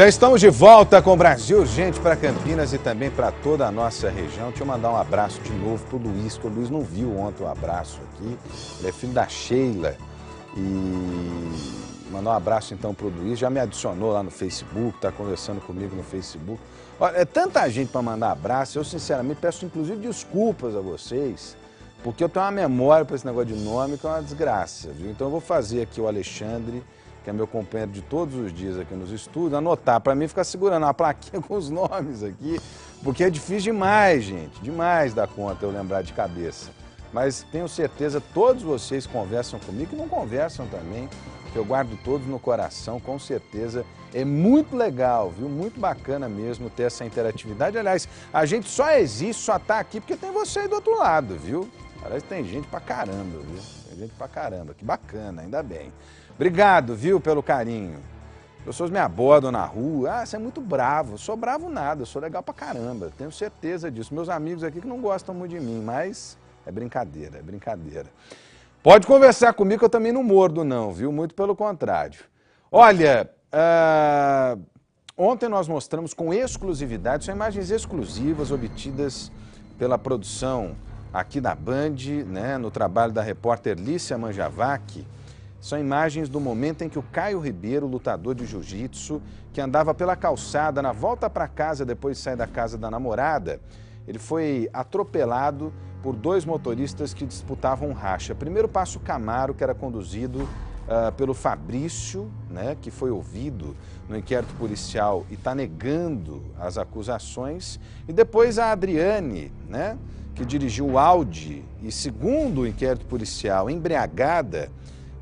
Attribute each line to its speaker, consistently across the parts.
Speaker 1: Já estamos de volta com o Brasil Urgente para Campinas e também para toda a nossa região. Deixa eu mandar um abraço de novo para o Luiz, que o Luiz não viu ontem o abraço aqui. Ele é filho da Sheila. E mandar um abraço então para o Luiz. Já me adicionou lá no Facebook, está conversando comigo no Facebook. Olha, é tanta gente para mandar abraço. Eu sinceramente peço inclusive desculpas a vocês, porque eu tenho uma memória para esse negócio de nome que é uma desgraça, viu? Então eu vou fazer aqui o Alexandre, que é meu companheiro de todos os dias aqui nos estúdios, anotar para mim ficar segurando uma plaquinha com os nomes aqui, porque é difícil demais, gente, demais dar conta eu lembrar de cabeça. Mas tenho certeza, todos vocês conversam comigo e não conversam também, que eu guardo todos no coração, com certeza. É muito legal, viu? Muito bacana mesmo ter essa interatividade. Aliás, a gente só existe, só tá aqui porque tem você aí do outro lado, viu? Aliás, tem gente pra caramba, viu? Tem gente pra caramba, que bacana, ainda bem. Obrigado, viu, pelo carinho. As pessoas me abordam na rua, você é muito bravo. Eu sou bravo nada, eu sou legal pra caramba, tenho certeza disso. Meus amigos aqui que não gostam muito de mim, mas é brincadeira, é brincadeira. Pode conversar comigo que eu também não mordo não, viu? Muito pelo contrário. Olha, ontem nós mostramos com exclusividade, são imagens exclusivas obtidas pela produção aqui da Band, né, no trabalho da repórter Lícia Manjavac. São imagens do momento em que o Caio Ribeiro, lutador de jiu-jitsu, que andava pela calçada na volta para casa depois de sair da casa da namorada, ele foi atropelado por dois motoristas que disputavam um racha. Primeiro passa o Camaro, que era conduzido pelo Fabrício, né, que foi ouvido no inquérito policial e está negando as acusações. E depois a Adriane, né, que dirigiu o Audi e, segundo o inquérito policial, embriagada,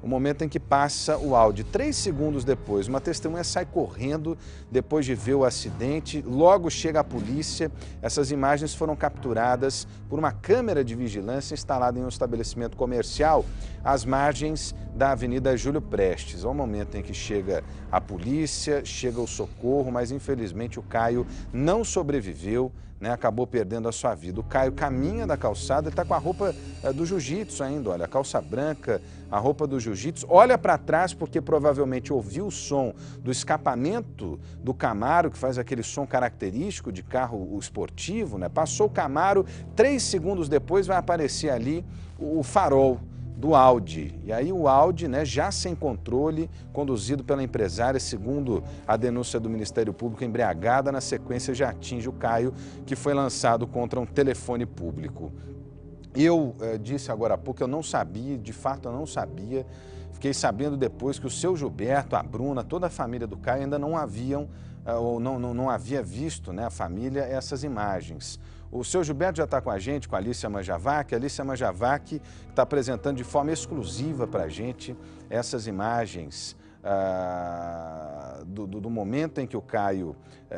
Speaker 1: o momento em que passa o Audi. 3 segundos depois, uma testemunha sai correndo depois de ver o acidente, logo chega a polícia. Essas imagens foram capturadas por uma câmera de vigilância instalada em um estabelecimento comercial às margens da Avenida Júlio Prestes. É o momento em que chega a polícia, chega o socorro, mas infelizmente o Caio não sobreviveu, né, acabou perdendo a sua vida. O Caio caminha da calçada, ele está com a roupa do jiu-jitsu ainda, olha, a calça branca, a roupa do jiu-jitsu, olha para trás porque provavelmente ouviu o som do escapamento do Camaro, que faz aquele som característico de carro esportivo, né? Passou o Camaro, 3 segundos depois vai aparecer ali o farol do Audi. E aí o Audi, né, já sem controle, conduzido pela empresária, segundo a denúncia do Ministério Público, embriagada, na sequência já atinge o Caio, que foi lançado contra um telefone público. Eu disse agora há pouco, eu não sabia, de fato eu não sabia, fiquei sabendo depois que o seu Gilberto, a Bruna, toda a família do Caio ainda não haviam, ou não havia visto, né, a família, essas imagens. O seu Gilberto já está com a gente, com a Lícia Manjavac. A Lícia Manjavac está apresentando de forma exclusiva para a gente essas imagens do momento em que o Caio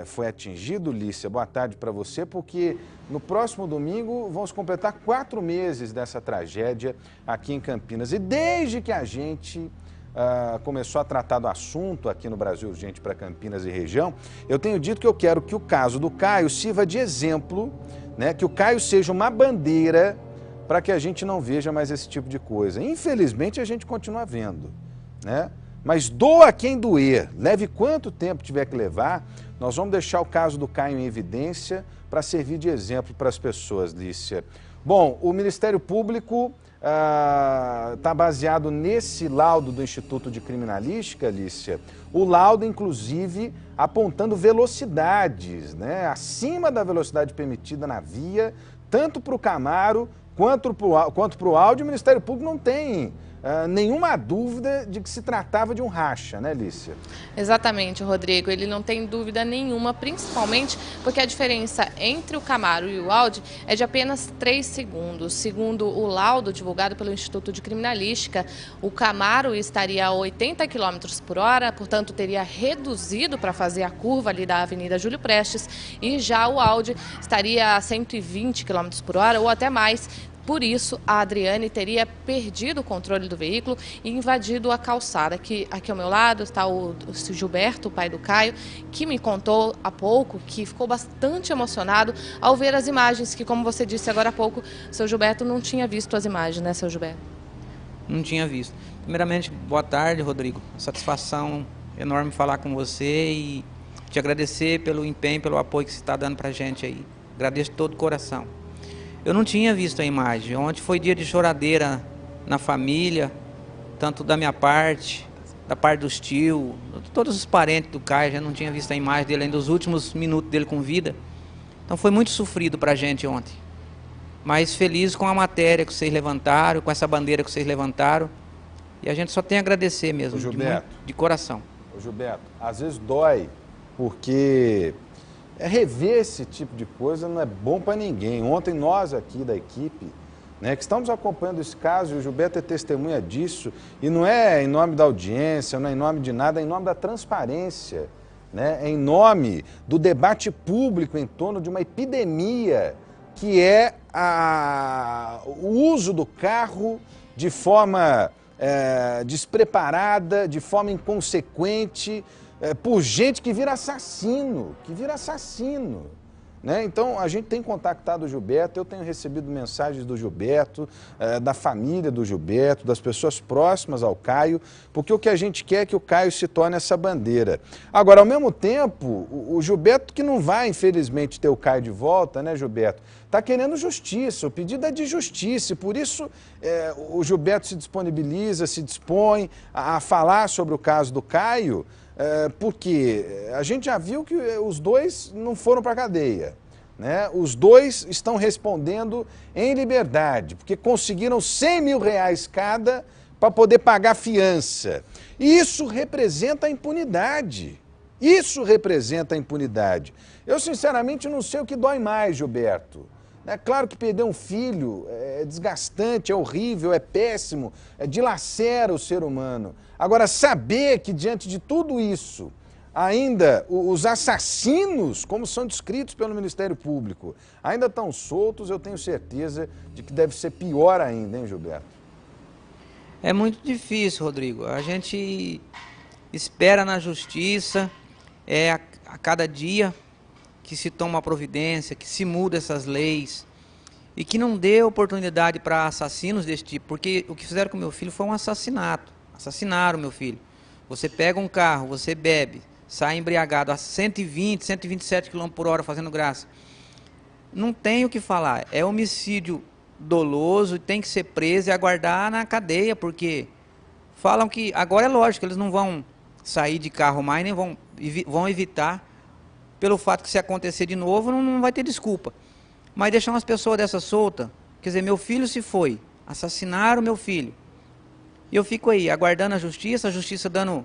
Speaker 1: foi atingido. Lícia, boa tarde para você, porque no próximo domingo vamos completar 4 meses dessa tragédia aqui em Campinas. E desde que a gente começou a tratar do assunto aqui no Brasil Urgente para Campinas e região, eu tenho dito que eu quero que o caso do Caio sirva de exemplo, né, que o Caio seja uma bandeira para que a gente não veja mais esse tipo de coisa. Infelizmente a gente continua vendo, né? Mas doa quem doer, leve quanto tempo tiver que levar, nós vamos deixar o caso do Caio em evidência para servir de exemplo para as pessoas, Lícia. Bom, o Ministério Público está baseado nesse laudo do Instituto de Criminalística, Lícia, o laudo, inclusive, apontando velocidades, né, acima da velocidade permitida na via, tanto para o Camaro quanto para o Audi. O Ministério Público não tem nenhuma dúvida de que se tratava de um racha, né, Lícia?
Speaker 2: Exatamente, Rodrigo. Ele não tem dúvida nenhuma, principalmente porque a diferença entre o Camaro e o Audi é de apenas 3 segundos. Segundo o laudo divulgado pelo Instituto de Criminalística, o Camaro estaria a 80 km por hora, portanto teria reduzido para fazer a curva ali da Avenida Júlio Prestes, e já o Audi estaria a 120 km por hora ou até mais. Por isso, a Adriane teria perdido o controle do veículo e invadido a calçada. Aqui ao meu lado está o Gilberto, o pai do Caio, que me contou há pouco que ficou bastante emocionado ao ver as imagens, que, como você disse agora há pouco, seu Gilberto não tinha visto as imagens, né, seu Gilberto?
Speaker 3: Não tinha visto. Primeiramente, boa tarde, Rodrigo. Satisfação enorme falar com você e te agradecer pelo empenho, pelo apoio que você está dando para a gente aí. Agradeço de todo o coração. Eu não tinha visto a imagem. Ontem foi dia de choradeira na família, tanto da minha parte, da parte dos tios, todos os parentes do Caio. Já não tinha visto a imagem dele ainda, os últimos minutos dele com vida. Então foi muito sofrido para a gente ontem. Mas feliz com a matéria que vocês levantaram, com essa bandeira que vocês levantaram. E a gente só tem a agradecer mesmo, de coração.
Speaker 1: Ô Gilberto, às vezes dói, porque rever esse tipo de coisa não é bom para ninguém. Ontem nós aqui da equipe, né, que estamos acompanhando esse caso, e o Gilberto é testemunha disso, e não é em nome da audiência, não é em nome de nada, é em nome da transparência, né, é em nome do debate público em torno de uma epidemia que é o uso do carro de forma despreparada, de forma inconsequente, por gente que vira assassino, né? Então, a gente tem contactado o Gilberto, eu tenho recebido mensagens do Gilberto, da família do Gilberto, das pessoas próximas ao Caio, porque o que a gente quer é que o Caio se torne essa bandeira. Agora, ao mesmo tempo, o Gilberto, que não vai, infelizmente, ter o Caio de volta, né, Gilberto, está querendo justiça, o pedido é de justiça, e por isso o Gilberto se disponibiliza, se dispõe a falar sobre o caso do Caio, porque a gente já viu que os dois não foram para a cadeia, né? Os dois estão respondendo em liberdade, porque conseguiram R$100 mil cada para poder pagar fiança. E isso representa a impunidade. Isso representa a impunidade. Eu, sinceramente, não sei o que dói mais, Gilberto. É claro que perder um filho é desgastante, é horrível, é péssimo, dilacera o ser humano. Agora, saber que diante de tudo isso, ainda os assassinos, como são descritos pelo Ministério Público, ainda estão soltos, eu tenho certeza de que deve ser pior ainda, hein, Gilberto?
Speaker 3: É muito difícil, Rodrigo. A gente espera na justiça, a cada dia que se toma uma providência, que se muda essas leis e que não dê oportunidade para assassinos desse tipo, porque o que fizeram com meu filho foi um assassinato. Assassinaram meu filho. Você pega um carro, você bebe, sai embriagado a 120, 127 km por hora fazendo graça. Não tem o que falar. É homicídio doloso, tem que ser preso e aguardar na cadeia, porque falam que, agora é lógico, eles não vão sair de carro mais, nem vão evitar, pelo fato que se acontecer de novo, não vai ter desculpa. Mas deixar umas pessoas dessas soltas, quer dizer, meu filho se foi, assassinaram meu filho. E eu fico aí, aguardando a justiça dando,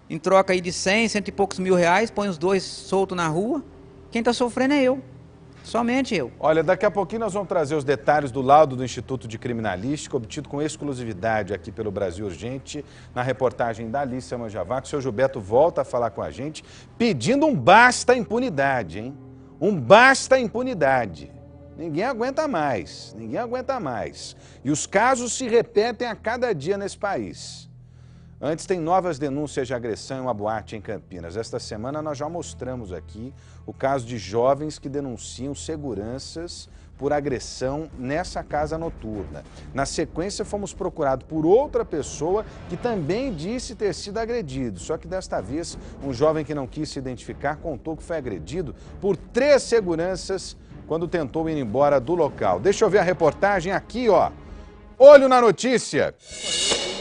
Speaker 3: em troca aí de 100, cento e poucos mil reais, põe os dois soltos na rua. Quem está sofrendo é eu, somente eu.
Speaker 1: Olha, daqui a pouquinho nós vamos trazer os detalhes do laudo do Instituto de Criminalística, obtido com exclusividade aqui pelo Brasil Urgente, na reportagem da Alícia Manjavaco. O senhor Gilberto volta a falar com a gente, pedindo um basta à impunidade, hein? Um basta à impunidade. Ninguém aguenta mais, ninguém aguenta mais. E os casos se repetem a cada dia nesse país. Antes, tem novas denúncias de agressão em uma boate em Campinas. Esta semana nós já mostramos aqui o caso de jovens que denunciam seguranças por agressão nessa casa noturna. Na sequência, fomos procurados por outra pessoa que também disse ter sido agredido. Só que desta vez, um jovem que não quis se identificar contou que foi agredido por 3 seguranças quando tentou ir embora do local. Deixa eu ver a reportagem aqui, ó. Olho na notícia.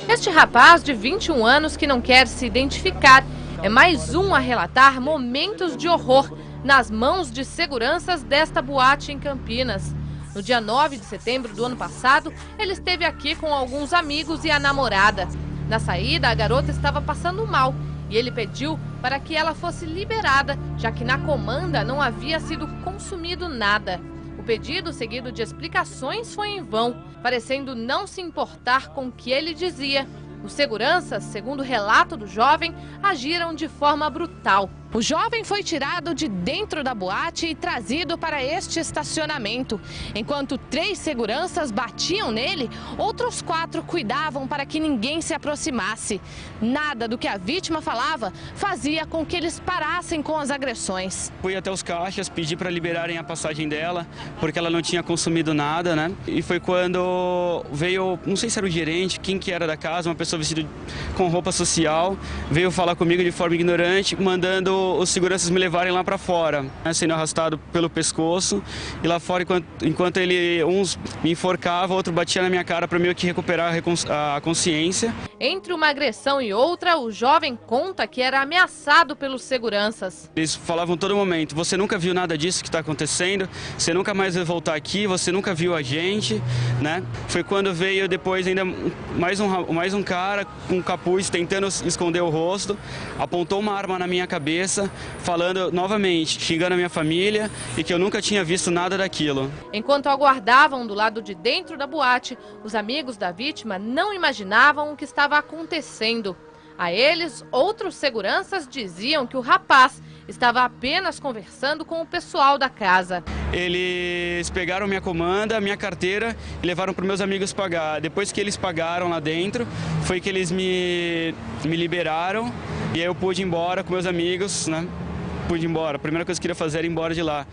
Speaker 2: Este rapaz de 21 anos que não quer se identificar é mais um a relatar momentos de horror nas mãos de seguranças desta boate em Campinas. No dia 9 de setembro do ano passado, ele esteve aqui com alguns amigos e a namorada. Na saída, a garota estava passando mal e ele pediu para que ela fosse liberada, já que na comanda não havia sido consumido nada. O pedido, seguido de explicações, foi em vão, parecendo não se importar com o que ele dizia. Os seguranças, segundo o relato do jovem, agiram de forma brutal. O jovem foi tirado de dentro da boate e trazido para este estacionamento. Enquanto 3 seguranças batiam nele, outros 4 cuidavam para que ninguém se aproximasse. Nada do que a vítima falava fazia com que eles parassem com as agressões.
Speaker 4: Fui até os caixas, pedi para liberarem a passagem dela, porque ela não tinha consumido nada, né? E foi quando veio, não sei se era o gerente, quem que era da casa, uma pessoa vestida com roupa social, veio falar comigo de forma ignorante, mandando os seguranças me levarem lá para fora, né, sendo arrastado pelo pescoço. E lá fora, enquanto uns me enforcavam, outro batia na minha cara para meio que recuperar a consciência.
Speaker 2: Entre uma agressão e outra, o jovem conta que era ameaçado pelos seguranças.
Speaker 4: Eles falavam todo momento: você nunca viu nada disso que está acontecendo, você nunca mais vai voltar aqui, você nunca viu a gente, né? Foi quando veio depois ainda mais um cara com capuz tentando esconder o rosto, apontou uma arma na minha cabeça, falando novamente, xingando a minha família e que eu nunca tinha visto nada daquilo.
Speaker 2: Enquanto aguardavam do lado de dentro da boate, os amigos da vítima não imaginavam o que estava acontecendo. A eles, outros seguranças diziam que o rapaz estava apenas conversando com o pessoal da casa.
Speaker 4: Eles pegaram minha comanda, minha carteira e levaram para meus amigos pagar. Depois que eles pagaram lá dentro, foi que eles me liberaram e aí eu pude ir embora com meus amigos, né? Pude ir embora. A primeira coisa que eu queria fazer era ir embora de lá.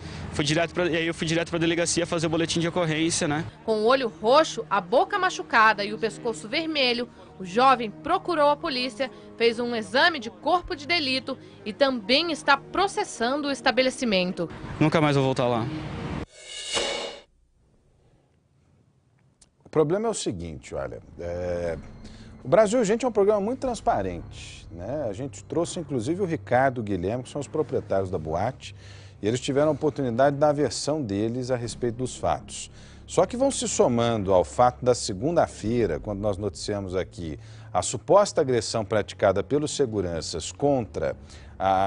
Speaker 4: E aí eu fui direto para a delegacia fazer o boletim de ocorrência, né?
Speaker 2: Com o olho roxo, a boca machucada e o pescoço vermelho, o jovem procurou a polícia, fez um exame de corpo de delito e também está processando o estabelecimento.
Speaker 4: Nunca mais vou voltar lá.
Speaker 1: O problema é o seguinte, olha, o Brasil Urgente é um programa muito transparente, né? A gente trouxe inclusive o Ricardo e o Guilherme, que são os proprietários da boate, e eles tiveram a oportunidade de dar a versão deles a respeito dos fatos. Só que vão se somando ao fato da segunda-feira, quando nós noticiamos aqui a suposta agressão praticada pelos seguranças contra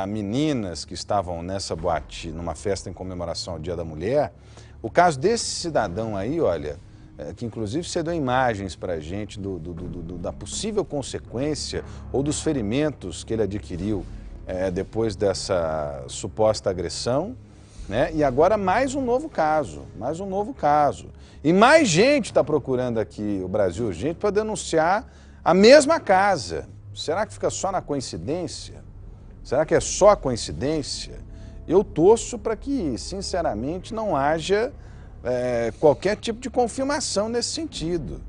Speaker 1: meninas que estavam nessa boate, numa festa em comemoração ao Dia da Mulher. O caso desse cidadão aí, olha, que inclusive você deu imagens para a gente da possível consequência ou dos ferimentos que ele adquiriu depois dessa suposta agressão, né? E agora mais um novo caso. E mais gente está procurando aqui o Brasil Urgente para denunciar a mesma casa. Será que fica só na coincidência? Será que é só coincidência? Eu torço para que, sinceramente, não haja qualquer tipo de confirmação nesse sentido,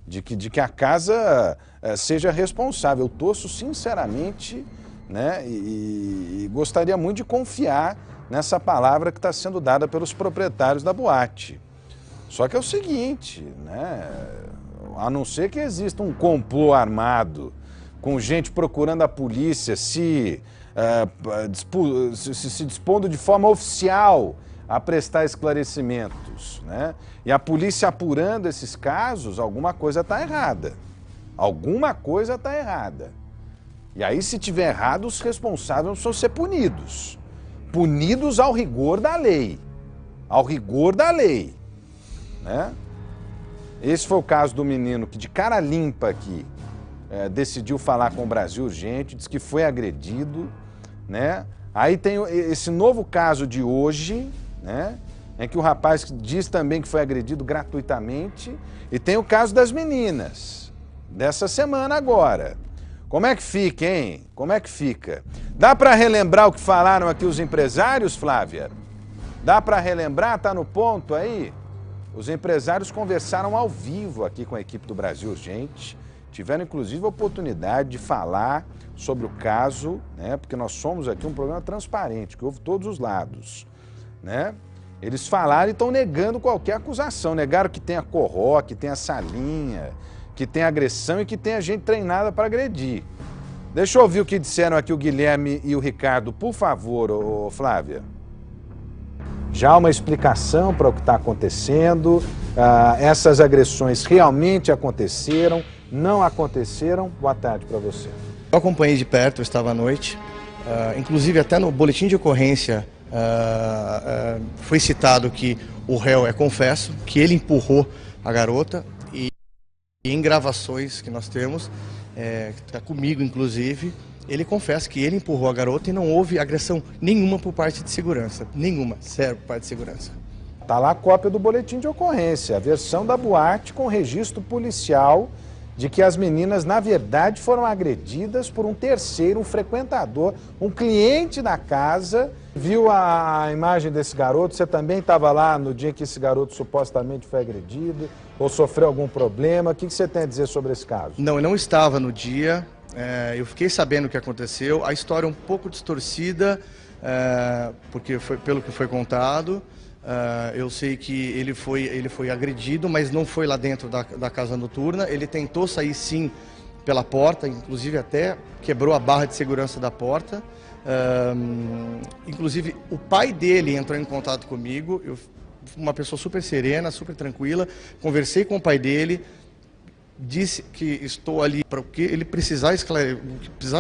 Speaker 1: de que a casa seja responsável. Eu torço sinceramente, né, e gostaria muito de confiar nessa palavra que está sendo dada pelos proprietários da boate. Só que é o seguinte, né, a não ser que exista um complô armado, com gente procurando a polícia se dispondo de forma oficial a prestar esclarecimentos, né? E a polícia apurando esses casos, alguma coisa está errada. Alguma coisa está errada. E aí, se tiver errado, os responsáveis precisam ser punidos. Punidos ao rigor da lei. Ao rigor da lei, né? Esse foi o caso do menino que, de cara limpa aqui, decidiu falar com o Brasil Urgente, disse que foi agredido, né? Aí tem esse novo caso de hoje, né, em que o rapaz diz também que foi agredido gratuitamente, e tem o caso das meninas, dessa semana agora. Como é que fica, hein? Como é que fica? Dá para relembrar o que falaram aqui os empresários, Flávia? Dá para relembrar? Tá no ponto aí? Os empresários conversaram ao vivo aqui com a equipe do Brasil Urgente, tiveram inclusive a oportunidade de falar sobre o caso, né, porque nós somos aqui um programa transparente, que ouve todos os lados, né? Eles falaram e estão negando qualquer acusação, negaram que tenha corró, que tenha salinha, que tenha agressão e que tenha gente treinada para agredir. Deixa eu ouvir o que disseram aqui o Guilherme e o Ricardo, por favor, Flávia. Já uma explicação para o que está acontecendo, essas agressões realmente aconteceram, não aconteceram? Boa tarde para você.
Speaker 5: Eu acompanhei de perto, eu estava à noite, inclusive até no boletim de ocorrência foi citado que o réu confesso, que ele empurrou a garota e em gravações que nós temos, que está comigo inclusive, ele confessa que ele empurrou a garota e não houve agressão nenhuma por parte de segurança, nenhuma, zero por parte de segurança.
Speaker 1: Está lá a cópia do boletim de ocorrência, a versão da boate com registro policial de que as meninas, na verdade, foram agredidas por um terceiro, um frequentador, um cliente da casa. Viu a imagem desse garoto? Você também estava lá no dia que esse garoto supostamente foi agredido ou sofreu algum problema? O que você tem a dizer sobre esse caso?
Speaker 5: Não, eu não estava no dia. eu fiquei sabendo o que aconteceu, a história é um pouco distorcida, porque foi pelo que foi contado. Eu sei que ele foi agredido, mas não foi lá dentro da casa noturna. Ele tentou sair sim pela porta, inclusive até quebrou a barra de segurança da porta. Inclusive o pai dele entrou em contato comigo, uma pessoa super serena, super tranquila. Conversei com o pai dele, disse que estou ali para o que ele precisar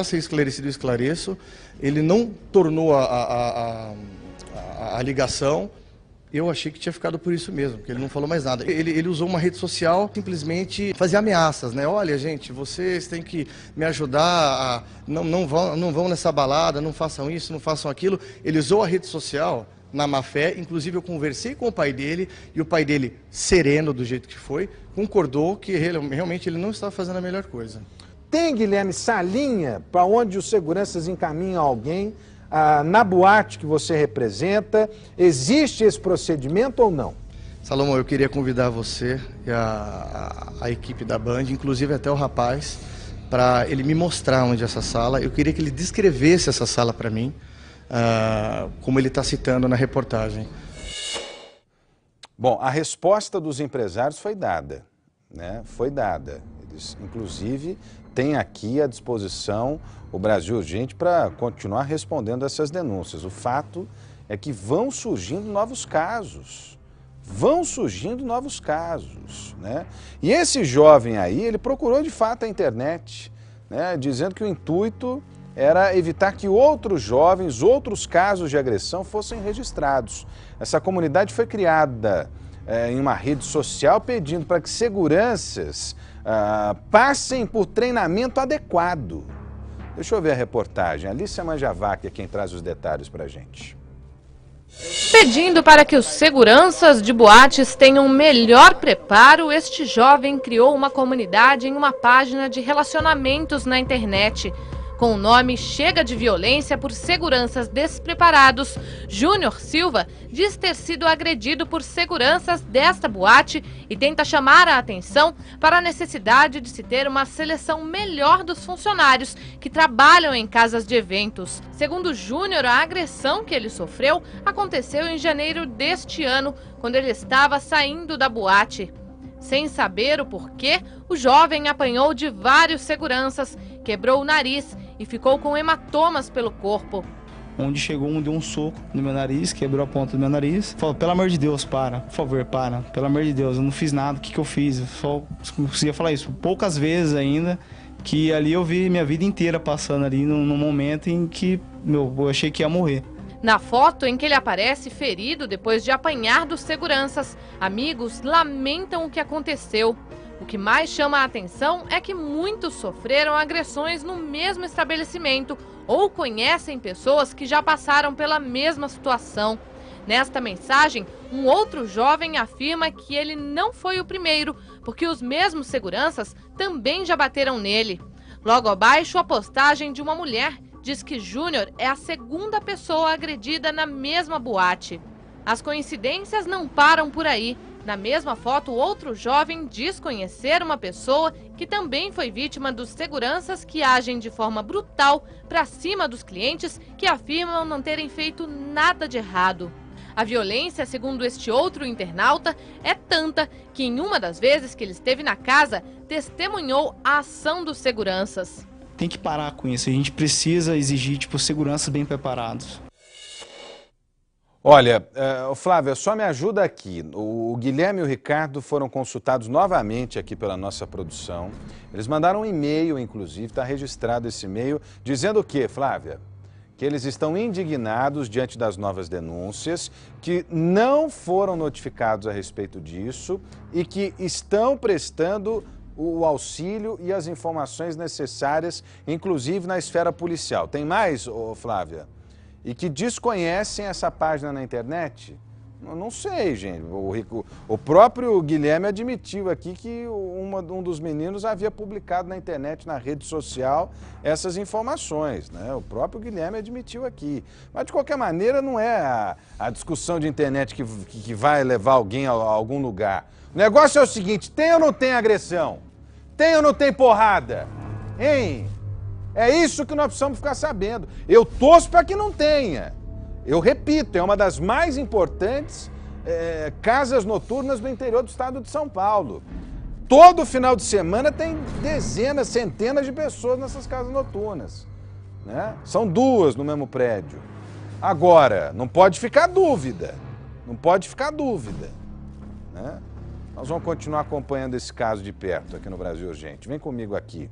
Speaker 5: ser esclarecido, eu esclareço. Ele não tornou a ligação. Eu achei que tinha ficado por isso mesmo, porque ele não falou mais nada. Ele usou uma rede social, simplesmente fazer ameaças, né? Olha, gente, vocês têm que me ajudar, não vão nessa balada, não façam isso, não façam aquilo. Ele usou a rede social na má fé, inclusive eu conversei com o pai dele, e o pai dele, sereno do jeito que foi, concordou que realmente ele não estava fazendo a melhor coisa.
Speaker 1: Tem, Guilherme, salinha para onde os seguranças encaminham alguém na boate que você representa? Existe esse procedimento ou não?
Speaker 5: Salomão, eu queria convidar você e a equipe da Band, inclusive até o rapaz, para ele me mostrar onde é essa sala. Eu queria que ele descrevesse essa sala para mim, como ele está citando na reportagem.
Speaker 1: Bom, a resposta dos empresários foi dada, né? Foi dada. Eles, inclusive, têm aqui à disposição o Brasil Urgente para continuar respondendo essas denúncias. O fato é que vão surgindo novos casos. Vão surgindo novos casos, né? E esse jovem aí, ele procurou de fato a internet, né? Dizendo que o intuito era evitar que outros jovens, outros casos de agressão fossem registrados. Essa comunidade foi criada em uma rede social pedindo para que seguranças passem por treinamento adequado. Deixa eu ver a reportagem. Alícia Manjavac é quem traz os detalhes para a gente.
Speaker 2: Pedindo para que os seguranças de boates tenham melhor preparo, este jovem criou uma comunidade em uma página de relacionamentos na internet. Com o nome Chega de Violência por Seguranças Despreparados, Júnior Silva diz ter sido agredido por seguranças desta boate e tenta chamar a atenção para a necessidade de se ter uma seleção melhor dos funcionários que trabalham em casas de eventos. Segundo Júnior, a agressão que ele sofreu aconteceu em janeiro deste ano, quando ele estava saindo da boate. Sem saber o porquê, o jovem apanhou de vários seguranças, quebrou o nariz e ficou com hematomas pelo corpo.
Speaker 6: Onde chegou deu um soco no meu nariz, quebrou a ponta do meu nariz. Falou, pelo amor de Deus, para, por favor, para. Pelo amor de Deus, eu não fiz nada, o que eu fiz? Eu só conseguia falar isso poucas vezes ainda, que ali eu vi minha vida inteira passando ali num momento em que eu achei que ia morrer.
Speaker 2: Na foto em que ele aparece ferido depois de apanhar dos seguranças, amigos lamentam o que aconteceu. O que mais chama a atenção é que muitos sofreram agressões no mesmo estabelecimento ou conhecem pessoas que já passaram pela mesma situação. Nesta mensagem, um outro jovem afirma que ele não foi o primeiro, porque os mesmos seguranças também já bateram nele. Logo abaixo, a postagem de uma mulher diz que Júnior é a segunda pessoa agredida na mesma boate. As coincidências não param por aí. Na mesma foto, outro jovem diz conhecer uma pessoa que também foi vítima dos seguranças que agem de forma brutal para cima dos clientes que afirmam não terem feito nada de errado. A violência, segundo este outro internauta, é tanta que em uma das vezes que ele esteve na casa, testemunhou a ação dos seguranças.
Speaker 6: Tem que parar com isso, a gente precisa exigir seguranças bem preparados.
Speaker 1: Olha, Flávia, só me ajuda aqui. O Guilherme e o Ricardo foram consultados novamente aqui pela nossa produção. Eles mandaram um e-mail, inclusive, está registrado esse e-mail, dizendo o quê, Flávia? Que eles estão indignados diante das novas denúncias, que não foram notificados a respeito disso e que estão prestando o auxílio e as informações necessárias, inclusive na esfera policial. Tem mais, Flávia? E que desconhecem essa página na internet? Eu não sei, gente. O próprio Guilherme admitiu aqui que um dos meninos havia publicado na internet, na rede social, essas informações, né? O próprio Guilherme admitiu aqui. Mas, de qualquer maneira, não é a discussão de internet que vai levar alguém a algum lugar. O negócio é o seguinte, tem ou não tem agressão? Tem ou não tem porrada? Hein? É isso que nós precisamos ficar sabendo. Eu torço para que não tenha. Eu repito, é uma das mais importantes casas noturnas do interior do estado de São Paulo. Todo final de semana tem dezenas, centenas de pessoas nessas casas noturnas, né? São 2 no mesmo prédio. Agora, não pode ficar dúvida. Não pode ficar dúvida, né? Nós vamos continuar acompanhando esse caso de perto aqui no Brasil Urgente. Vem comigo aqui.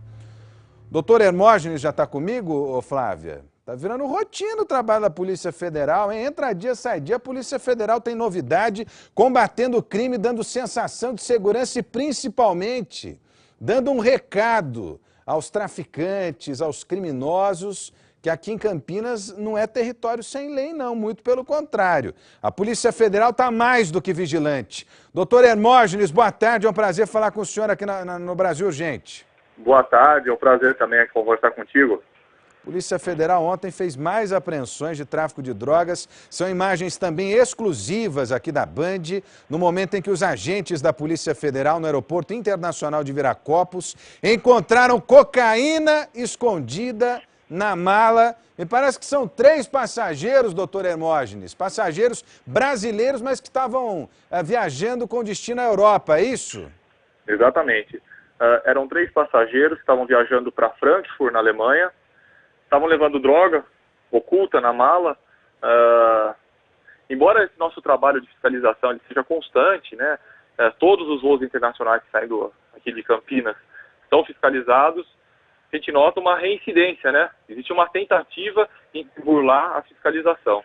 Speaker 1: Doutor Hermógenes já está comigo, ô Flávia? Tá virando rotina o trabalho da Polícia Federal, hein? Entra dia, sai dia, a Polícia Federal tem novidade, combatendo o crime, dando sensação de segurança e principalmente dando um recado aos traficantes, aos criminosos, que aqui em Campinas não é território sem lei não, muito pelo contrário. A Polícia Federal está mais do que vigilante. Doutor Hermógenes, boa tarde, é um prazer falar com o senhor aqui no Brasil Urgente.
Speaker 7: Boa tarde, é um prazer também conversar contigo.
Speaker 1: A Polícia Federal ontem fez mais apreensões de tráfico de drogas. São imagens também exclusivas aqui da Band, no momento em que os agentes da Polícia Federal no Aeroporto Internacional de Viracopos encontraram cocaína escondida na mala. Me parece que são 3 passageiros, doutor Hermógenes, passageiros brasileiros, mas que estavam viajando com destino à Europa, é isso?
Speaker 7: Exatamente. Eram 3 passageiros que estavam viajando para Frankfurt, na Alemanha. Estavam levando droga oculta na mala. Embora esse nosso trabalho de fiscalização ele seja constante, né? Todos os voos internacionais que saem aqui de Campinas são fiscalizados. A gente nota uma reincidência, né? Existe uma tentativa em burlar a fiscalização.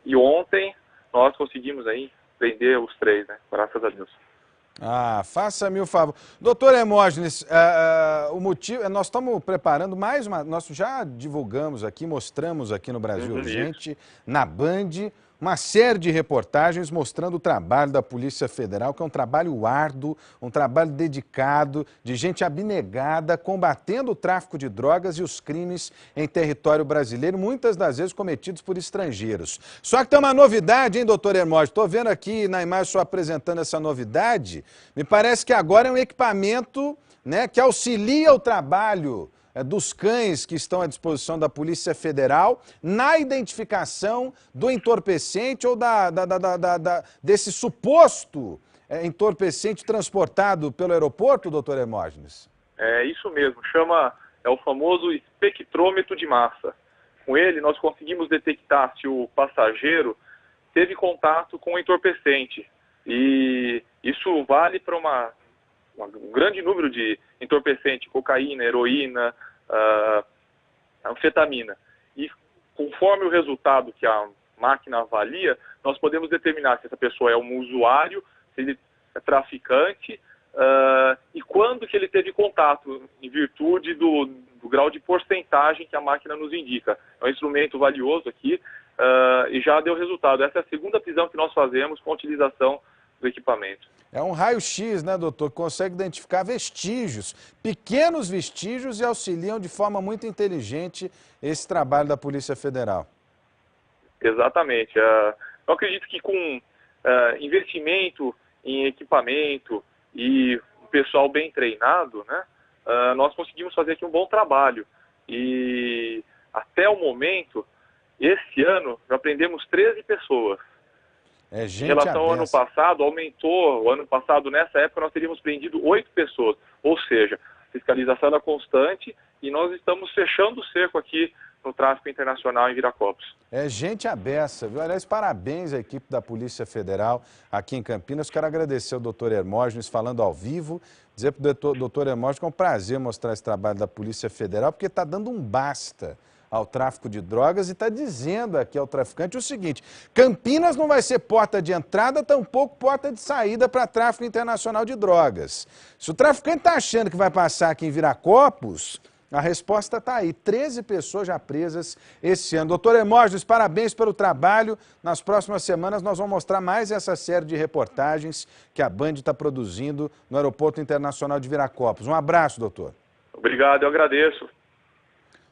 Speaker 7: E ontem nós conseguimos aí prender os 3, né? Graças a Deus.
Speaker 1: Ah, faça-me o favor. Doutor Hermógenes, o motivo, nós estamos preparando mais uma, nós já divulgamos aqui, mostramos aqui no Brasil Urgente, na Band, uma série de reportagens mostrando o trabalho da Polícia Federal, que é um trabalho árduo, um trabalho dedicado, de gente abnegada, combatendo o tráfico de drogas e os crimes em território brasileiro, muitas das vezes cometidos por estrangeiros. Só que tem uma novidade, hein, doutor Hermógenes? Estou vendo aqui na imagem só apresentando essa novidade. Me parece que agora é um equipamento, né, que auxilia o trabalho dos cães que estão à disposição da Polícia Federal na identificação do entorpecente ou desse suposto entorpecente transportado pelo aeroporto, doutor Hermógenes?
Speaker 7: É isso mesmo, é o famoso espectrômetro de massa. Com ele nós conseguimos detectar se o passageiro teve contato com o entorpecente. E isso vale para um grande número de entorpecente, cocaína, heroína, anfetamina. E conforme o resultado que a máquina avalia, nós podemos determinar se essa pessoa é um usuário, se ele é traficante e quando que ele teve contato, em virtude do grau de porcentagem que a máquina nos indica. É um instrumento valioso aqui e já deu resultado. Essa é a segunda prisão que nós fazemos com a utilização do equipamento.
Speaker 1: É um raio-x, né, doutor, que consegue identificar vestígios, pequenos vestígios e auxiliam de forma muito inteligente esse trabalho da Polícia Federal.
Speaker 7: Exatamente. Eu acredito que com investimento em equipamento e um pessoal bem treinado, né, nós conseguimos fazer aqui um bom trabalho. E até o momento, esse ano, já prendemos 13 pessoas.
Speaker 1: É gente
Speaker 7: em relação ao ano passado, aumentou. O ano passado, nessa época, nós teríamos prendido 8 pessoas. Ou seja, a fiscalização era constante e nós estamos fechando o cerco aqui no tráfico internacional em Viracopos.
Speaker 1: É gente à beça, viu? Aliás, parabéns à equipe da Polícia Federal aqui em Campinas. Quero agradecer ao doutor Hermógenes falando ao vivo, dizer para o doutor Hermógenes que é um prazer mostrar esse trabalho da Polícia Federal, porque está dando um basta ao tráfico de drogas e está dizendo aqui ao traficante o seguinte: Campinas não vai ser porta de entrada, tampouco porta de saída para tráfico internacional de drogas. Se o traficante está achando que vai passar aqui em Viracopos, a resposta está aí. 13 pessoas já presas esse ano. Doutor Hermógenes, parabéns pelo trabalho. Nas próximas semanas nós vamos mostrar mais essa série de reportagens que a Band está produzindo no Aeroporto Internacional de Viracopos. Um abraço, doutor.
Speaker 7: Obrigado, eu agradeço.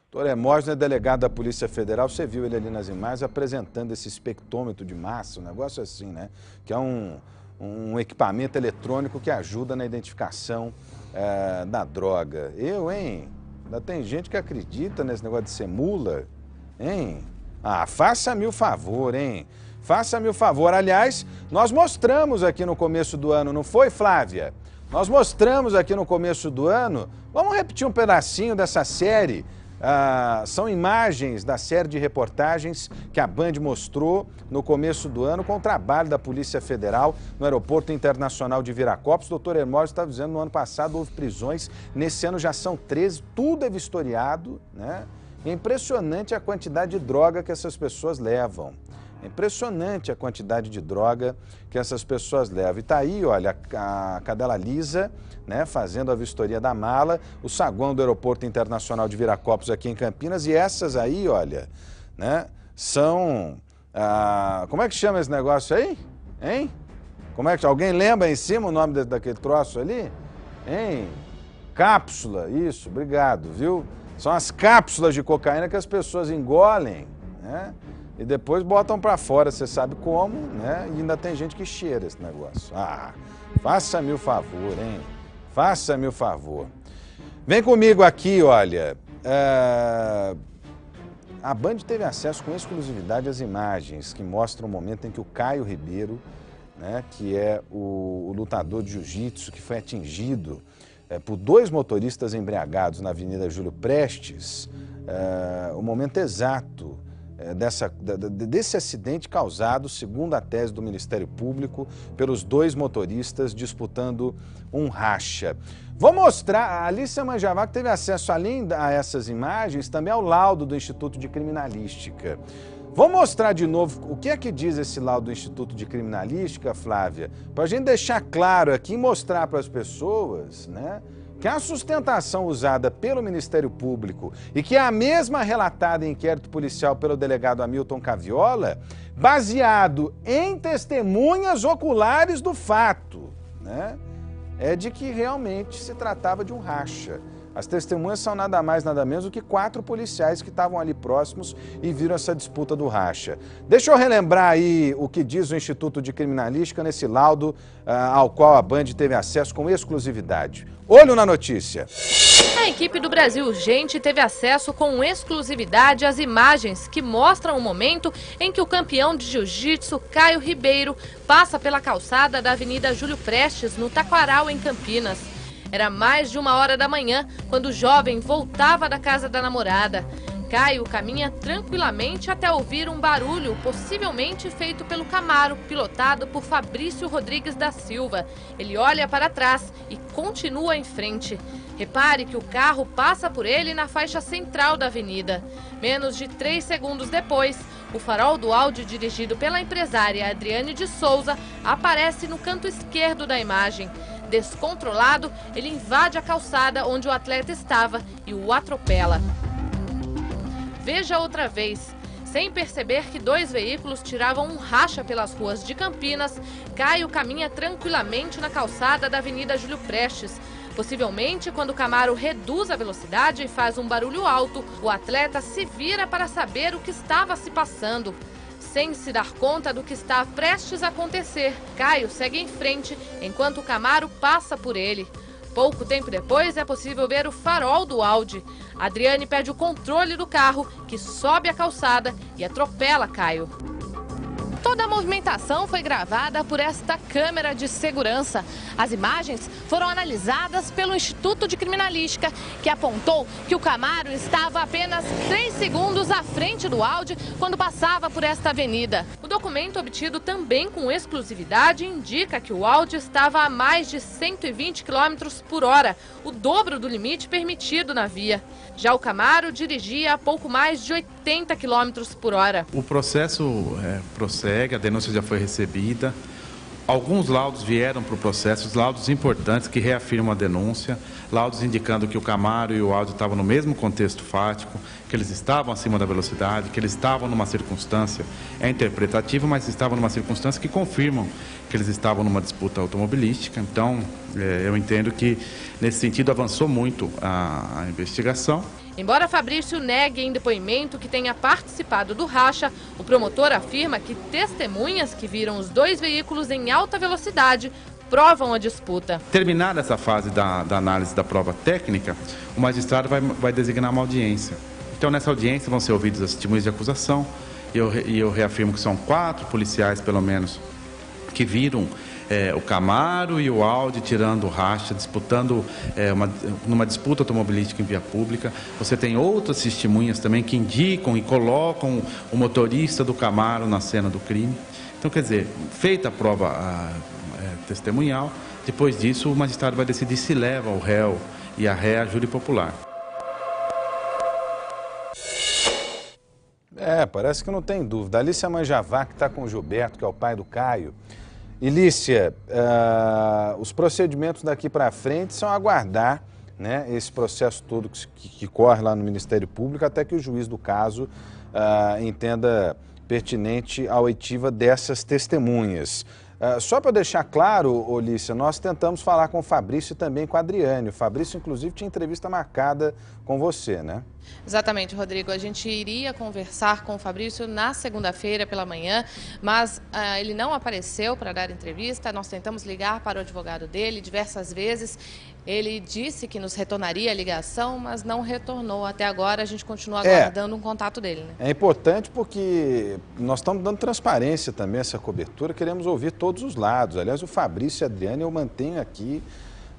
Speaker 1: Doutor Hermógenes é delegado da Polícia Federal, você viu ele ali nas imagens apresentando esse espectrômetro de massa, um negócio assim, né? Que é um equipamento eletrônico que ajuda na identificação da droga. Eu, hein? Ainda tem gente que acredita nesse negócio de ser mula, hein? Ah, faça-me o favor, hein? Faça-me o favor. Aliás, nós mostramos aqui no começo do ano, não foi, Flávia? Nós mostramos aqui no começo do ano, vamos repetir um pedacinho dessa série. São imagens da série de reportagens que a Band mostrou no começo do ano com o trabalho da Polícia Federal no Aeroporto Internacional de Viracopos. O doutor Hermógenes está dizendo que no ano passado houve prisões, nesse ano já são 13, tudo é vistoriado, né? É impressionante a quantidade de droga que essas pessoas levam. É impressionante a quantidade de droga que essas pessoas levam. E tá aí, olha, a cadela lisa, né, fazendo a vistoria da mala, o saguão do Aeroporto Internacional de Viracopos aqui em Campinas. E essas aí, olha, né, são... como é que chama esse negócio aí? Hein? Como é que... Alguém lembra em cima o nome daquele troço ali? Hein? Cápsula, isso, obrigado, viu? São as cápsulas de cocaína que as pessoas engolem, né? E depois botam para fora, você sabe como, né? E ainda tem gente que cheira esse negócio. Ah, faça-me o favor, hein? Faça-me o favor. Vem comigo aqui, olha. A Band teve acesso com exclusividade às imagens que mostram o momento em que o Caio Ribeiro, né, que é o lutador de jiu-jitsu que foi atingido por 2 motoristas embriagados na Avenida Júlio Prestes, o momento exato desse acidente causado, segundo a tese do Ministério Público, pelos 2 motoristas disputando um racha. Vou mostrar, a Alícia Manjavac teve acesso, além a essas imagens, também ao laudo do Instituto de Criminalística. Vou mostrar de novo o que é que diz esse laudo do Instituto de Criminalística, Flávia, para a gente deixar claro aqui e mostrar para as pessoas, né, que a sustentação usada pelo Ministério Público e que é a mesma relatada em inquérito policial pelo delegado Hamilton Caviola, baseado em testemunhas oculares do fato, né, é de que realmente se tratava de um racha. As testemunhas são nada mais, nada menos do que 4 policiais que estavam ali próximos e viram essa disputa do racha. Deixa eu relembrar aí o que diz o Instituto de Criminalística nesse laudo ao qual a Band teve acesso com exclusividade. Olho na notícia.
Speaker 2: A equipe do Brasil Urgente teve acesso com exclusividade às imagens que mostram o momento em que o campeão de jiu-jitsu, Caio Ribeiro, passa pela calçada da Avenida Júlio Prestes, no Taquaral, em Campinas. Era mais de 1h da manhã, quando o jovem voltava da casa da namorada. Caio caminha tranquilamente até ouvir um barulho, possivelmente feito pelo Camaro, pilotado por Fabrício Rodrigues da Silva. Ele olha para trás e continua em frente. Repare que o carro passa por ele na faixa central da avenida. Menos de 3 segundos depois, o farol do Audi dirigido pela empresária Adriane de Souza aparece no canto esquerdo da imagem. Descontrolado, ele invade a calçada onde o atleta estava e o atropela. Veja outra vez. Sem perceber que 2 veículos tiravam um racha pelas ruas de Campinas, Caio caminha tranquilamente na calçada da Avenida Júlio Prestes. Possivelmente, quando o Camaro reduz a velocidade e faz um barulho alto, o atleta se vira para saber o que estava se passando. Sem se dar conta do que está prestes a acontecer, Caio segue em frente enquanto o Camaro passa por ele. Pouco tempo depois é possível ver o farol do Audi. Adriane pede o controle do carro, que sobe a calçada e atropela Caio. Toda a movimentação foi gravada por esta câmera de segurança. As imagens foram analisadas pelo Instituto de Criminalística, que apontou que o Camaro estava apenas 3 segundos à frente do Audi quando passava por esta avenida. O documento, obtido também com exclusividade, indica que o Audi estava a mais de 120 km por hora, o dobro do limite permitido na via. Já o Camaro dirigia a pouco mais de 80 km por hora.
Speaker 8: O processo prossegue, a denúncia já foi recebida. Alguns laudos vieram para o processo, laudos importantes que reafirmam a denúncia, laudos indicando que o Camaro e o Audi estavam no mesmo contexto fático, que eles estavam acima da velocidade, que eles estavam numa circunstância, interpretativa, mas estavam numa circunstância que confirmam que eles estavam numa disputa automobilística. Então, eu entendo que, nesse sentido, avançou muito a investigação.
Speaker 2: Embora Fabrício negue em depoimento que tenha participado do racha, o promotor afirma que testemunhas que viram os 2 veículos em alta velocidade provam a disputa.
Speaker 8: Terminada essa fase da análise da prova técnica, o magistrado vai designar uma audiência. Então, nessa audiência vão ser ouvidos as testemunhas de acusação, e eu reafirmo que são 4 policiais, pelo menos, que viram o Camaro e o Audi tirando racha, disputando numa disputa automobilística em via pública. Você tem outras testemunhas também que indicam e colocam o motorista do Camaro na cena do crime. Então, quer dizer, feita a prova testemunhal, depois disso o magistrado vai decidir se leva o réu e a ré a júri popular.
Speaker 1: Parece que não tem dúvida. Alícia Manjavac está com o Gilberto, que é o pai do Caio. E, Lícia, os procedimentos daqui para frente são aguardar, né, esse processo todo que corre lá no Ministério Público até que o juiz do caso entenda pertinente a oitiva dessas testemunhas. Só para deixar claro, Lícia, nós tentamos falar com o Fabrício e também com a Adriane. O Fabrício, inclusive, tinha entrevista marcada com você, né?
Speaker 2: Exatamente, Rodrigo. A gente iria conversar com o Fabrício na segunda-feira pela manhã, mas ele não apareceu para dar entrevista. Nós tentamos ligar para o advogado dele diversas vezes. Ele disse que nos retornaria a ligação, mas não retornou. Até agora a gente continua aguardando um contato dele, né?
Speaker 1: É importante porque nós estamos dando transparência também a essa cobertura, queremos ouvir todos os lados. Aliás, o Fabrício e a Adriane eu mantenho aqui,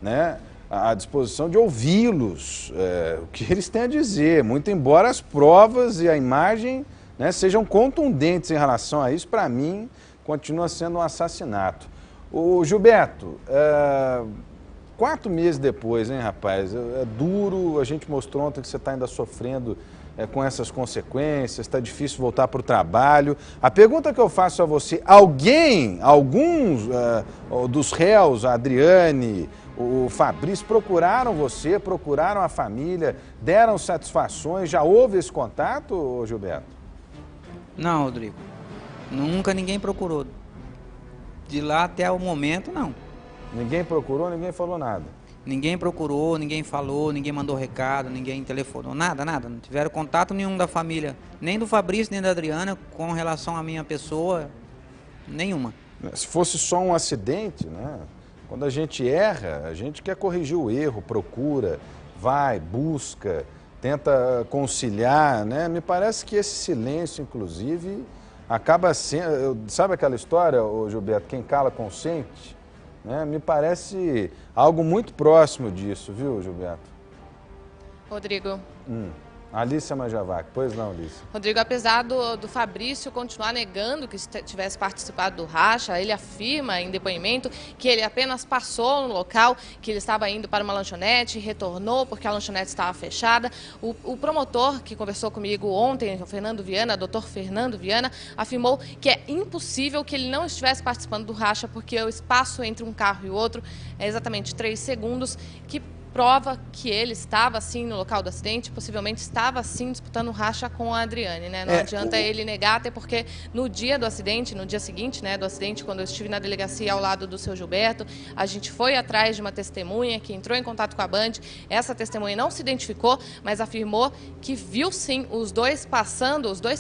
Speaker 1: né, à disposição de ouvi-los, o que eles têm a dizer, muito embora as provas e a imagem, né, sejam contundentes em relação a isso, para mim continua sendo um assassinato. O Gilberto, 4 meses depois, hein, rapaz, é duro, a gente mostrou ontem que você está ainda sofrendo com essas consequências, está difícil voltar para o trabalho. A pergunta que eu faço a você, alguns dos réus, a Adriane, o Fabrício, procuraram você, procuraram a família, deram satisfações, já houve esse contato, Gilberto?
Speaker 3: Não, Rodrigo, nunca ninguém procurou. De lá até o momento, não.
Speaker 1: Ninguém procurou, ninguém falou nada?
Speaker 3: Ninguém procurou, ninguém falou, ninguém mandou recado, ninguém telefonou, nada. Não tiveram contato nenhum da família, nem do Fabrício, nem da Adriana, com relação à minha pessoa, nenhuma.
Speaker 1: Se fosse só um acidente, né? Quando a gente erra, a gente quer corrigir o erro, procura, vai, busca, tenta conciliar, né? Me parece que esse silêncio, inclusive, acaba sendo... Sabe aquela história, Gilberto, quem cala consente? Né? Me parece algo muito próximo disso, viu, Gilberto?
Speaker 2: Rodrigo.
Speaker 1: Alícia Manjavac, pois não, Alícia?
Speaker 2: Rodrigo, apesar do Fabrício continuar negando que tivesse participado do racha, ele afirma em depoimento que ele apenas passou no local, que ele estava indo para uma lanchonete, retornou porque a lanchonete estava fechada. O promotor que conversou comigo ontem, o Fernando Viana, doutor Fernando Viana, afirmou que é impossível que ele não estivesse participando do racha porque o espaço entre um carro e o outro é exatamente 3 segundos, que prova que ele estava, sim, no local do acidente, possivelmente estava, sim, disputando racha com a Adriane, né? Não adianta ele negar, até porque no dia do acidente, no dia seguinte, né, do acidente, quando eu estive na delegacia ao lado do seu Gilberto, a gente foi atrás de uma testemunha que entrou em contato com a Band. Essa testemunha não se identificou, mas afirmou que viu, sim, os dois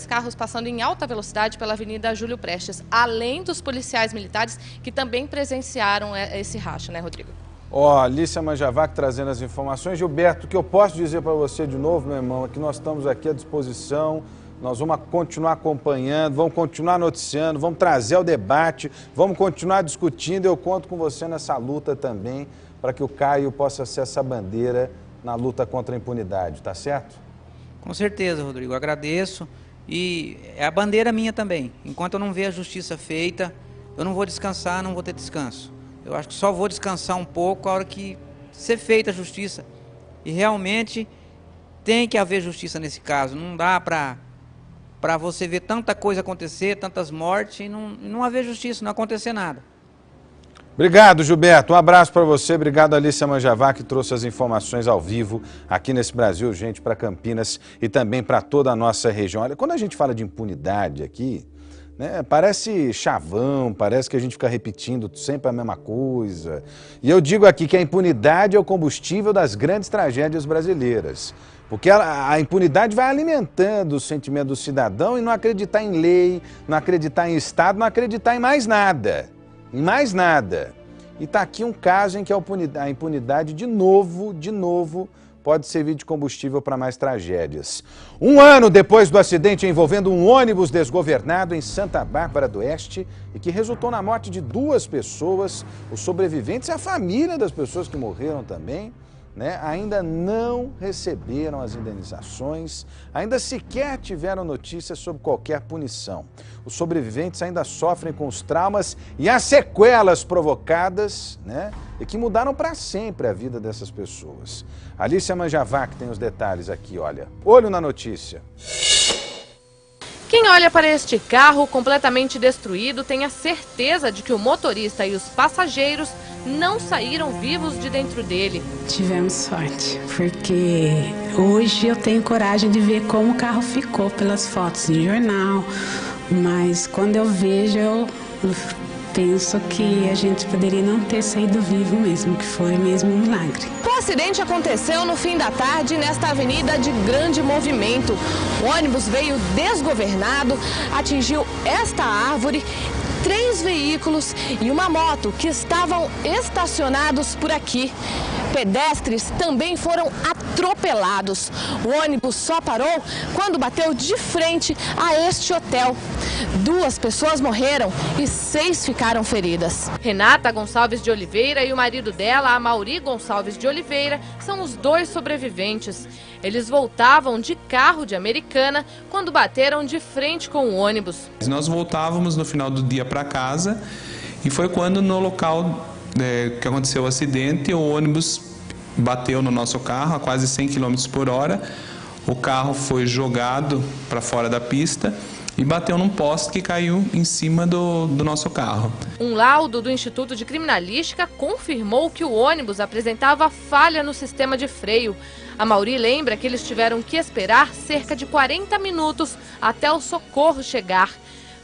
Speaker 2: carros passando em alta velocidade pela Avenida Júlio Prestes, além dos policiais militares que também presenciaram esse racha, né, Rodrigo?
Speaker 1: Alícia Manjavac trazendo as informações. Gilberto, o que eu posso dizer para você de novo, meu irmão, é que nós estamos aqui à disposição, nós vamos continuar acompanhando, vamos continuar noticiando, vamos trazer o debate, vamos continuar discutindo. Eu conto com você nessa luta também, para que o Caio possa ser essa bandeira na luta contra a impunidade, tá certo?
Speaker 3: Com certeza, Rodrigo, agradeço. E é a bandeira minha também. Enquanto eu não ver a justiça feita, eu não vou descansar, não vou ter descanso. Eu acho que só vou descansar um pouco a hora que ser feita a justiça. E realmente tem que haver justiça nesse caso. Não dá para você ver tanta coisa acontecer, tantas mortes, e não haver justiça, não acontecer nada.
Speaker 1: Obrigado, Gilberto. Um abraço para você. Obrigado, Alícia Manjavac, que trouxe as informações ao vivo aqui nesse Brasil Urgente para Campinas e também para toda a nossa região. Olha, quando a gente fala de impunidade aqui, né, parece chavão, parece que a gente fica repetindo sempre a mesma coisa. E eu digo aqui que a impunidade é o combustível das grandes tragédias brasileiras. Porque a impunidade vai alimentando o sentimento do cidadão e não acreditar em lei, não acreditar em Estado, não acreditar em mais nada. Em mais nada. E está aqui um caso em que a impunidade, de novo, pode servir de combustível para mais tragédias. Um ano depois do acidente envolvendo um ônibus desgovernado em Santa Bárbara do Oeste e que resultou na morte de 2 pessoas, os sobreviventes e a família das pessoas que morreram também, né, ainda não receberam as indenizações, ainda sequer tiveram notícias sobre qualquer punição. Os sobreviventes ainda sofrem com os traumas e as sequelas provocadas, né, e que mudaram para sempre a vida dessas pessoas. Alícia Manjavac tem os detalhes aqui, olha. Olho na notícia.
Speaker 2: Quem olha para este carro completamente destruído tem a certeza de que o motorista e os passageiros não saíram vivos de dentro dele.
Speaker 9: Tivemos sorte, porque hoje eu tenho coragem de ver como o carro ficou pelas fotos em jornal, mas quando eu vejo, eu penso que a gente poderia não ter saído vivo mesmo, que foi mesmo um milagre.
Speaker 2: O acidente aconteceu no fim da tarde nesta avenida de grande movimento. O ônibus veio desgovernado, atingiu esta árvore, 3 veículos e uma moto que estavam estacionados por aqui. Pedestres também foram atropelados. O ônibus só parou quando bateu de frente a este hotel. 2 pessoas morreram e 6 ficaram feridas. Renata Gonçalves de Oliveira e o marido dela, Amaury Gonçalves de Oliveira, são os 2 sobreviventes. Eles voltavam de carro de Americana quando bateram de frente com o ônibus.
Speaker 10: Nós voltávamos no final do dia para casa e foi quando no local que aconteceu o acidente, o ônibus bateu no nosso carro a quase 100 km por hora. O carro foi jogado para fora da pista e bateu num poste que caiu em cima do nosso carro.
Speaker 2: Um laudo do Instituto de Criminalística confirmou que o ônibus apresentava falha no sistema de freio. Amaury lembra que eles tiveram que esperar cerca de 40 minutos até o socorro chegar.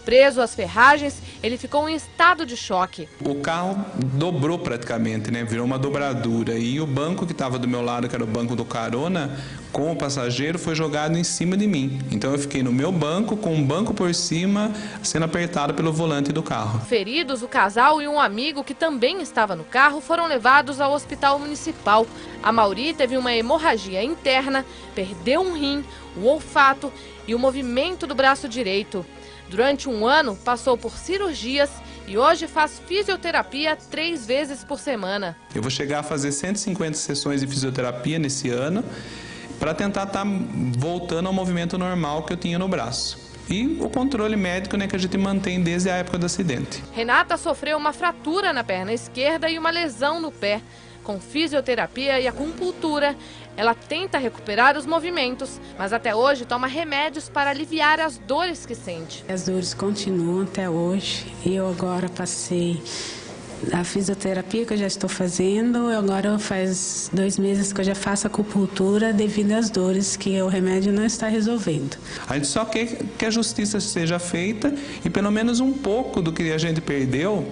Speaker 2: Preso às ferragens, ele ficou em estado de choque.
Speaker 10: O carro dobrou praticamente, né? Virou uma dobradura. E o banco que estava do meu lado, que era o banco do carona, com o passageiro, foi jogado em cima de mim. Então eu fiquei no meu banco, com o banco por cima, sendo apertado pelo volante do carro.
Speaker 2: Feridos, o casal e um amigo que também estava no carro foram levados ao hospital municipal. Amaury teve uma hemorragia interna, perdeu um rim, o olfato e o movimento do braço direito. Durante um ano, passou por cirurgias e hoje faz fisioterapia 3 vezes por semana.
Speaker 10: Eu vou chegar a fazer 150 sessões de fisioterapia nesse ano para tentar estar voltando ao movimento normal que eu tinha no braço. E o controle médico, né, que a gente mantém desde a época do acidente.
Speaker 2: Renata sofreu uma fratura na perna esquerda e uma lesão no pé. Com fisioterapia e acupuntura, ela tenta recuperar os movimentos, mas até hoje toma remédios para aliviar as dores que sente.
Speaker 9: As dores continuam até hoje. Eu agora passei a fisioterapia que eu já estou fazendo, agora faz 2 meses que eu já faço acupuntura devido às dores que o remédio não está resolvendo.
Speaker 10: A gente só quer que a justiça seja feita e pelo menos um pouco do que a gente perdeu.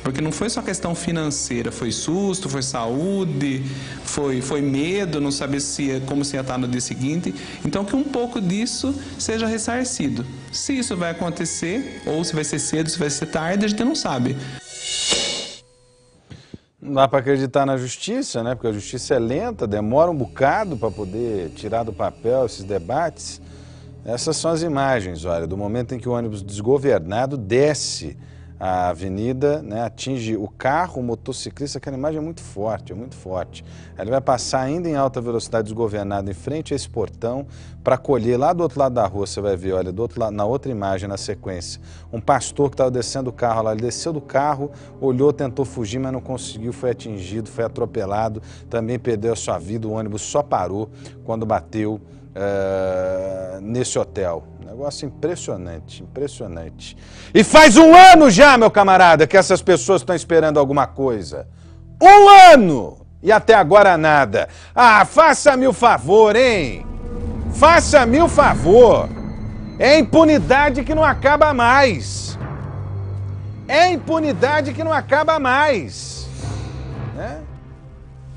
Speaker 10: Porque não foi só questão financeira, foi susto, foi saúde, foi medo, não saber como se ia estar no dia seguinte. Então que um pouco disso seja ressarcido. Se isso vai acontecer, ou se vai ser cedo, se vai ser tarde, a gente não sabe.
Speaker 1: Não dá para acreditar na justiça, né? Porque a justiça é lenta, demora um bocado para poder tirar do papel esses debates. Essas são as imagens, olha, do momento em que o ônibus desgovernado desce a avenida, né, atinge o carro, o motociclista. Aquela imagem é muito forte, é muito forte. Ele vai passar ainda em alta velocidade desgovernado em frente a esse portão para colher lá do outro lado da rua. Você vai ver, olha, do outro lado, na outra imagem, na sequência, um pastor que estava descendo o carro lá, ele desceu do carro, olhou, tentou fugir, mas não conseguiu, foi atingido, foi atropelado, também perdeu a sua vida. O ônibus só parou quando bateu nesse hotel. Negócio impressionante, impressionante. E faz 1 ano já, meu camarada, que essas pessoas estão esperando alguma coisa. 1 ano! E até agora nada. Ah, faça-me o favor, hein? Faça-me o favor. É impunidade que não acaba mais. É impunidade que não acaba mais. Né?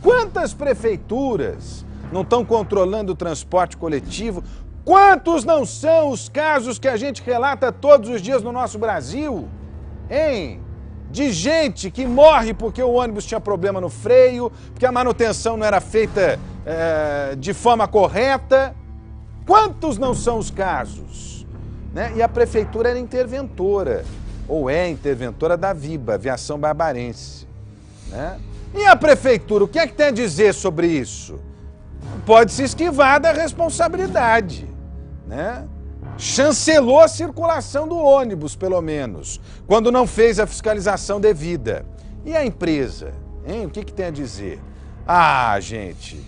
Speaker 1: Quantas prefeituras não estão controlando o transporte coletivo? Quantos não são os casos que a gente relata todos os dias no nosso Brasil? Hein? de gente que morre porque o ônibus tinha problema no freio, porque a manutenção não era feita de forma correta. Quantos não são os casos? Né? E a prefeitura era interventora, ou é interventora da Viba, Aviação Barbarense. Né? E a prefeitura, o que é que tem a dizer sobre isso? Pode se esquivar da responsabilidade, né? Chancelou a circulação do ônibus, pelo menos, quando não fez a fiscalização devida. E a empresa, hein? O que tem a dizer? Ah, gente,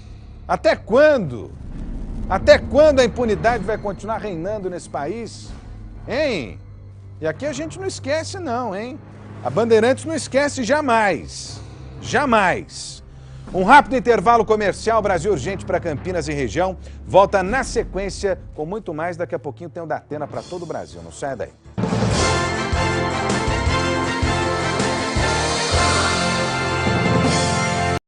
Speaker 1: até quando? Até quando a impunidade vai continuar reinando nesse país? Hein? E aqui a gente não esquece não, hein? A Bandeirantes não esquece jamais. Jamais. Um rápido intervalo comercial, Brasil Urgente para Campinas e região. Volta na sequência com muito mais. Daqui a pouquinho tem o Datena para todo o Brasil. Não sai daí.